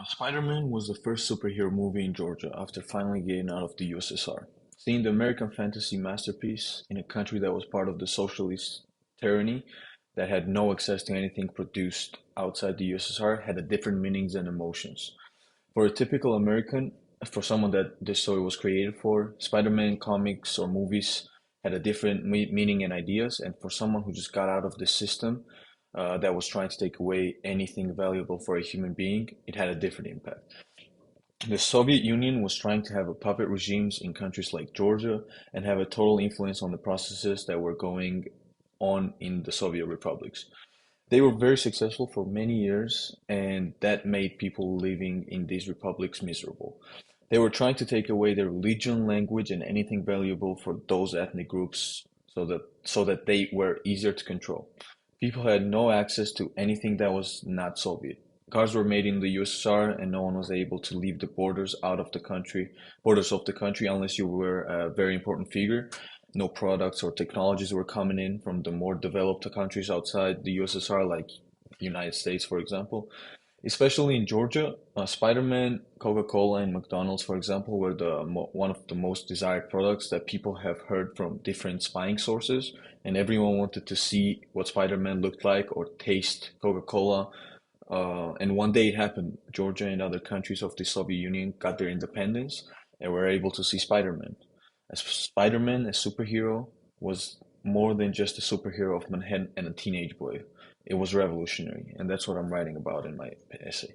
Spider-Man was the first superhero movie in Georgia after finally getting out of the USSR. Seeing the American fantasy masterpiece in a country that was part of the socialist tyranny that had no access to anything produced outside the USSR had a different meanings and emotions. For a typical American, for someone that this story was created for, Spider-Man comics or movies had a different meaning and ideas, and for someone who just got out of the system that was trying to take away anything valuable for a human being, it had a different impact. The Soviet Union was trying to have a puppet regimes in countries like Georgia and have a total influence on the processes that were going on in the Soviet republics. They were very successful for many years, and that made people living in these republics miserable. They were trying to take away their religion, language, and anything valuable for those ethnic groups so that they were easier to control. People had no access to anything that was not Soviet. Cars were made in the USSR, and no one was able to leave the borders of the country unless you were a very important figure. No products or technologies were coming in from the more developed countries outside the USSR, like United States, for example. Especially in Georgia, Spider-Man, Coca-Cola, and McDonald's, for example, were one of the most desired products that people have heard from different spying sources, and everyone wanted to see what Spider-Man looked like or taste Coca-Cola. And one day it happened. Georgia and other countries of the Soviet Union got their independence and were able to see Spider-Man. As Spider-Man, a superhero, was more than just a superhero of Manhattan and a teenage boy. It was revolutionary, and that's what I'm writing about in my essay.